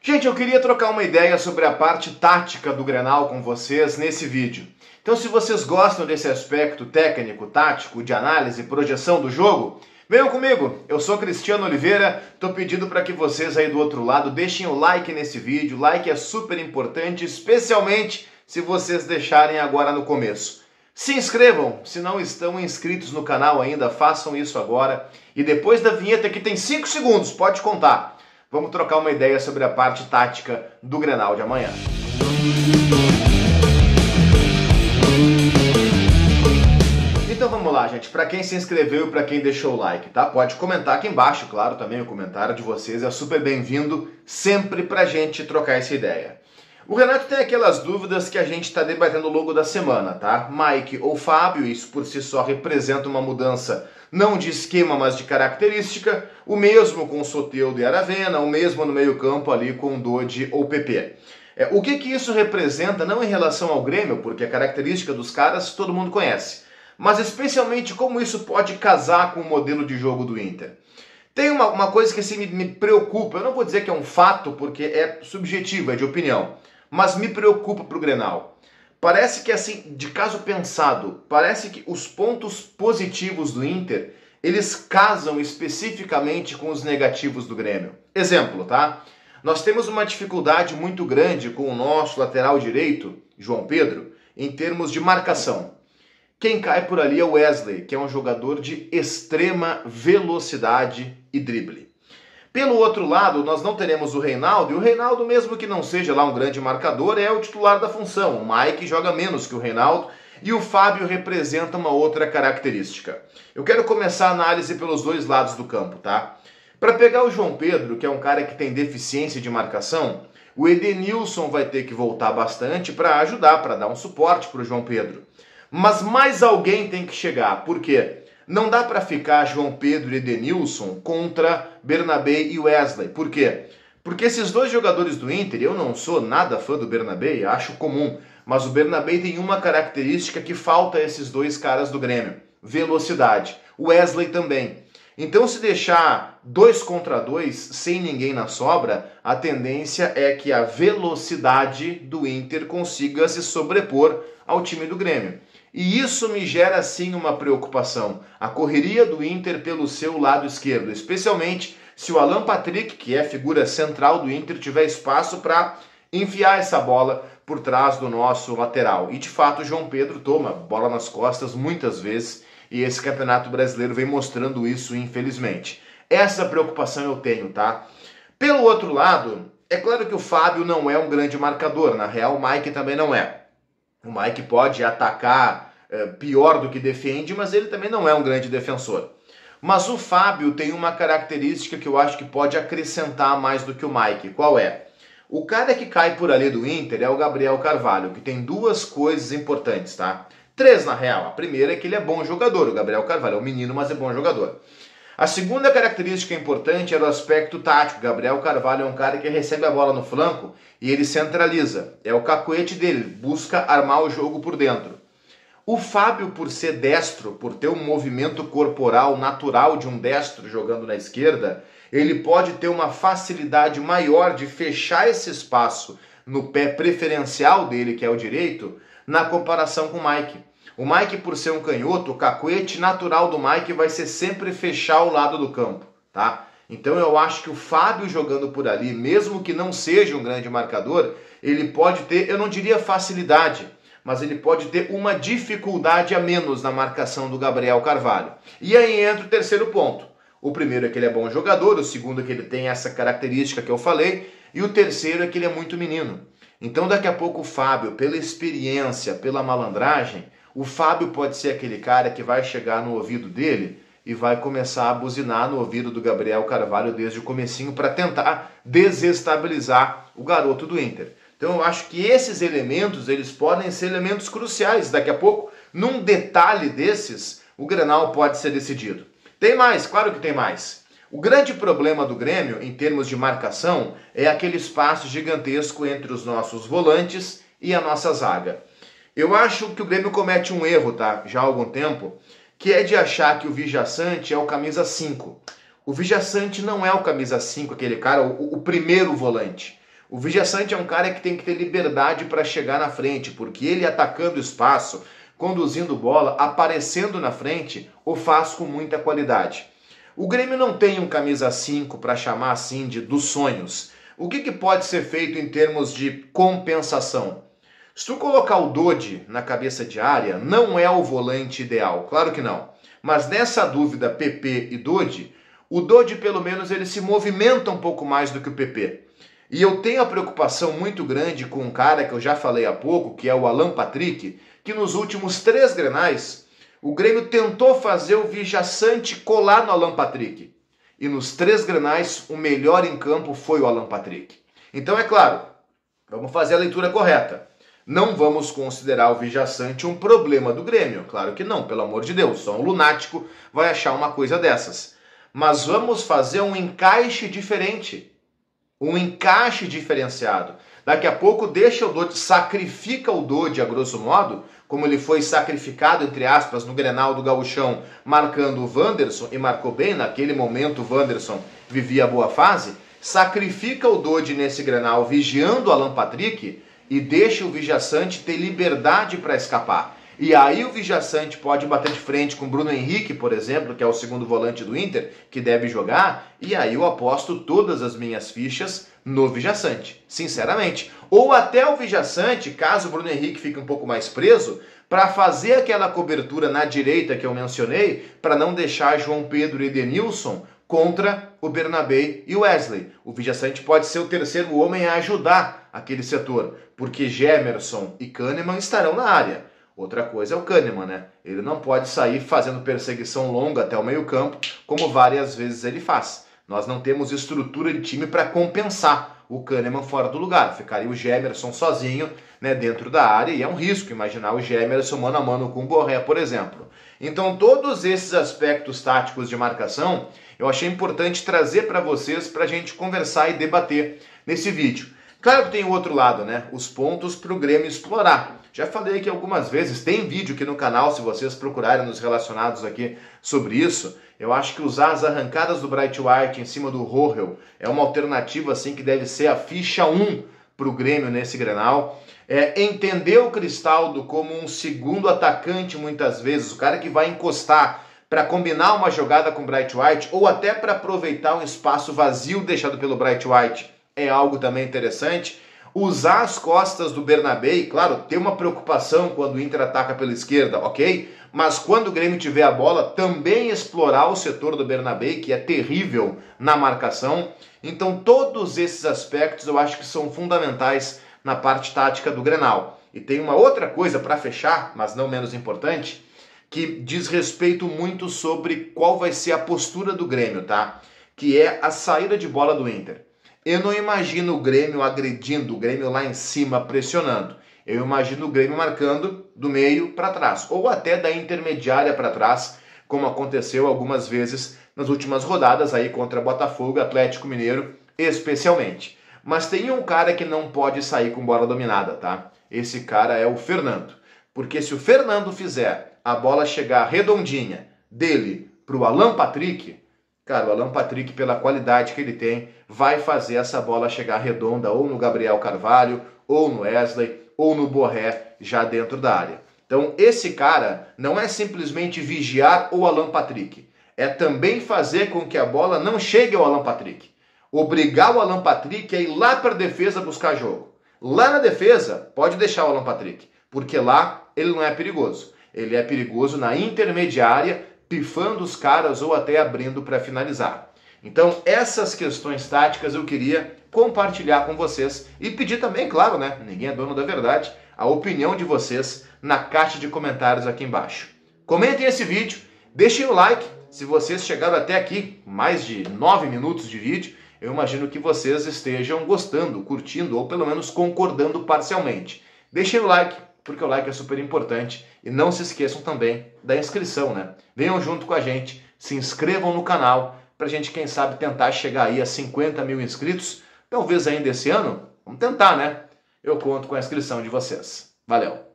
Gente, eu queria trocar uma ideia sobre a parte tática do Grenal com vocês nesse vídeo. Então, se vocês gostam desse aspecto técnico, tático, de análise e projeção do jogo, venham comigo. Eu sou Cristiano Oliveira, tô pedindo para que vocês aí do outro lado deixem o like nesse vídeo. O like é super importante, especialmente se vocês deixarem agora no começo. Se inscrevam, se não estão inscritos no canal ainda, façam isso agora. E depois da vinheta, que tem 5 segundos, pode contar. Vamos trocar uma ideia sobre a parte tática do Grenal de amanhã. Então vamos lá, gente. Para quem se inscreveu e para quem deixou o like, tá? Pode comentar aqui embaixo, claro, também o comentário de vocês é super bem-vindo sempre pra gente trocar essa ideia. O Renato tem aquelas dúvidas que a gente está debatendo ao longo da semana, tá? Mike ou Fábio, isso por si só representa uma mudança não de esquema, mas de característica. O mesmo com o Soteldo e Aravena, o mesmo no meio-campo ali com Dodi ou PP. O que isso representa, não em relação ao Grêmio, porque a característica dos caras todo mundo conhece, mas especialmente como isso pode casar com o modelo de jogo do Inter. Tem uma coisa que assim, me preocupa, eu não vou dizer que é um fato, porque é subjetivo, é de opinião, mas me preocupa pro Grenal. Parece que assim, de caso pensado, parece que os pontos positivos do Inter, eles casam especificamente com os negativos do Grêmio. Exemplo, tá? Nós temos uma dificuldade muito grande com o nosso lateral direito, João Pedro, em termos de marcação. Quem cai por ali é o Wesley, que é um jogador de extrema velocidade e drible. Pelo outro lado, nós não teremos o Reinaldo, e o Reinaldo, mesmo que não seja lá um grande marcador, é o titular da função. O Mike joga menos que o Reinaldo, e o Fábio representa uma outra característica. Eu quero começar a análise pelos dois lados do campo, tá? Para pegar o João Pedro, que é um cara que tem deficiência de marcação, o Edenilson vai ter que voltar bastante para ajudar, para dar um suporte para o João Pedro. Mas mais alguém tem que chegar, por quê? Não dá para ficar João Pedro e Edenilson contra Bernabé e Wesley. Por quê? Porque esses dois jogadores do Inter, eu não sou nada fã do Bernabé, acho comum, mas o Bernabé tem uma característica que falta a esses dois caras do Grêmio: velocidade. O Wesley também. Então, se deixar 2 contra 2, sem ninguém na sobra, a tendência é que a velocidade do Inter consiga se sobrepor ao time do Grêmio. E isso me gera sim uma preocupação. A correria do Inter pelo seu lado esquerdo, especialmente se o Alan Patrick, que é a figura central do Inter, tiver espaço para enfiar essa bola por trás do nosso lateral. E de fato o João Pedro toma bola nas costas muitas vezes, e esse Campeonato Brasileiro vem mostrando isso, infelizmente. Essa preocupação eu tenho, tá? Pelo outro lado, é claro que o Fábio não é um grande marcador, na real o Mike também não é. O Mike pode atacar pior do que defende, mas ele também não é um grande defensor. Mas o Fábio tem uma característica que eu acho que pode acrescentar mais do que o Mike. Qual é? O cara que cai por ali do Inter é o Gabriel Carvalho, que tem 2 coisas importantes, tá? 3 na real. A primeira é que ele é bom jogador. O Gabriel Carvalho é um menino, mas é bom jogador. A segunda característica importante é o aspecto tático. Gabriel Carvalho é um cara que recebe a bola no flanco e ele centraliza. É o cacuete dele, busca armar o jogo por dentro. O Fábio, por ser destro, por ter um movimento corporal natural de um destro jogando na esquerda, ele pode ter uma facilidade maior de fechar esse espaço no pé preferencial dele, que é o direito, na comparação com o Mike. O Mike, por ser um canhoto, o cacuete natural do Mike vai ser sempre fechar o lado do campo, tá? Então eu acho que o Fábio jogando por ali, mesmo que não seja um grande marcador, ele pode ter, eu não diria facilidade, mas ele pode ter uma dificuldade a menos na marcação do Gabriel Carvalho. E aí entra o terceiro ponto. O primeiro é que ele é bom jogador, o segundo é que ele tem essa característica que eu falei, e o terceiro é que ele é muito menino. Então daqui a pouco o Fábio, pela experiência, pela malandragem, o Fábio pode ser aquele cara que vai chegar no ouvido dele e vai começar a buzinar no ouvido do Gabriel Carvalho desde o comecinho para tentar desestabilizar o garoto do Inter. Então eu acho que esses elementos, eles podem ser elementos cruciais. Daqui a pouco, num detalhe desses, o Grenal pode ser decidido. Tem mais, claro que tem mais. O grande problema do Grêmio, em termos de marcação, é aquele espaço gigantesco entre os nossos volantes e a nossa zaga. Eu acho que o Grêmio comete um erro, tá? Já há algum tempo, que é de achar que o Vijaçante é o camisa 5. O Vijaçante não é o camisa 5, aquele cara, o primeiro volante. O Vijaçante é um cara que tem que ter liberdade para chegar na frente, porque ele atacando o espaço, conduzindo bola, aparecendo na frente, o faz com muita qualidade. O Grêmio não tem um camisa 5 para chamar assim de dos sonhos. O que pode ser feito em termos de compensação? Se tu colocar o Dodi na cabeça de área, não é o volante ideal, claro que não. Mas nessa dúvida PP e Dodi, o Dodi pelo menos ele se movimenta um pouco mais do que o PP. E eu tenho a preocupação muito grande com um cara que eu já falei há pouco, que é o Alan Patrick, que nos últimos 3 Grenais, o Grêmio tentou fazer o Vijaçante colar no Alan Patrick. E nos 3 Grenais, o melhor em campo foi o Alan Patrick. Então, é claro, vamos fazer a leitura correta. Não vamos considerar o Vijaçante um problema do Grêmio. Claro que não, pelo amor de Deus. Só um lunático vai achar uma coisa dessas. Mas vamos fazer um encaixe diferente. Um encaixe diferenciado. Daqui a pouco deixa o Dodi, sacrifica o Dodi a grosso modo, como ele foi sacrificado, entre aspas, no Grenal do Gauchão, marcando o Wanderson, e marcou bem, naquele momento o Wanderson vivia a boa fase, sacrifica o Dodi nesse Grenal, vigiando o Alan Patrick, e deixa o Vijaçante ter liberdade para escapar. E aí o Vijaçante pode bater de frente com o Bruno Henrique, por exemplo, que é o segundo volante do Inter, que deve jogar, e aí eu aposto todas as minhas fichas no Vijaçante, sinceramente. Ou até o Vijaçante, caso o Bruno Henrique fique um pouco mais preso, para fazer aquela cobertura na direita que eu mencionei, para não deixar João Pedro e Edenilson contra o Bernabé e o Wesley. O Vijaçante pode ser o terceiro homem a ajudar aquele setor, porque Gemerson e Kahneman estarão na área. Outra coisa é o Kahneman, né? Ele não pode sair fazendo perseguição longa até o meio-campo, como várias vezes ele faz. Nós não temos estrutura de time para compensar o Kahneman fora do lugar. Ficaria o Gemerson sozinho, né, dentro da área, e é um risco imaginar o Gemerson mano a mano com o Borré, por exemplo. Então, todos esses aspectos táticos de marcação, eu achei importante trazer para vocês, para a gente conversar e debater nesse vídeo. Claro que tem o outro lado, né? Os pontos para o Grêmio explorar. Já falei aqui algumas vezes, tem vídeo aqui no canal, se vocês procurarem nos relacionados aqui sobre isso. Eu acho que usar as arrancadas do Bright White em cima do Rohel é uma alternativa assim que deve ser a ficha 1 para o Grêmio nesse Grenal. Entender o Cristaldo como um segundo atacante muitas vezes, o cara que vai encostar para combinar uma jogada com o Bright White ou até para aproveitar um espaço vazio deixado pelo Bright White é algo também interessante. Usar as costas do Bernabé, claro, ter uma preocupação quando o Inter ataca pela esquerda, ok? Mas quando o Grêmio tiver a bola, também explorar o setor do Bernabé, que é terrível na marcação. Então todos esses aspectos eu acho que são fundamentais na parte tática do Grenal. E tem uma outra coisa para fechar, mas não menos importante, que diz respeito muito sobre qual vai ser a postura do Grêmio, tá? Que é a saída de bola do Inter. Eu não imagino o Grêmio agredindo, o Grêmio lá em cima pressionando. Eu imagino o Grêmio marcando do meio para trás, ou até da intermediária para trás, como aconteceu algumas vezes nas últimas rodadas aí contra Botafogo, Atlético Mineiro, especialmente. Mas tem um cara que não pode sair com bola dominada, tá? Esse cara é o Fernando. Porque se o Fernando fizer a bola chegar redondinha dele para o Alan Patrick, cara, o Alan Patrick, pela qualidade que ele tem, vai fazer essa bola chegar redonda ou no Gabriel Carvalho, ou no Wesley, ou no Borré, já dentro da área. Então, esse cara não é simplesmente vigiar o Alan Patrick, é também fazer com que a bola não chegue ao Alan Patrick. Obrigar o Alan Patrick a ir lá para a defesa buscar jogo. Lá na defesa, pode deixar o Alan Patrick, porque lá ele não é perigoso. Ele é perigoso na intermediária, pifando os caras ou até abrindo para finalizar. Então, essas questões táticas eu queria compartilhar com vocês e pedir também, claro, né? Ninguém é dono da verdade, a opinião de vocês na caixa de comentários aqui embaixo. Comentem esse vídeo, deixem o like. Se vocês chegaram até aqui, mais de 9 minutos de vídeo, eu imagino que vocês estejam gostando, curtindo ou pelo menos concordando parcialmente. Deixem o like, porque o like é super importante. E não se esqueçam também da inscrição, né? Venham junto com a gente, se inscrevam no canal, pra gente, quem sabe, tentar chegar aí a 50 mil inscritos. Talvez ainda esse ano. Vamos tentar, né? Eu conto com a inscrição de vocês. Valeu!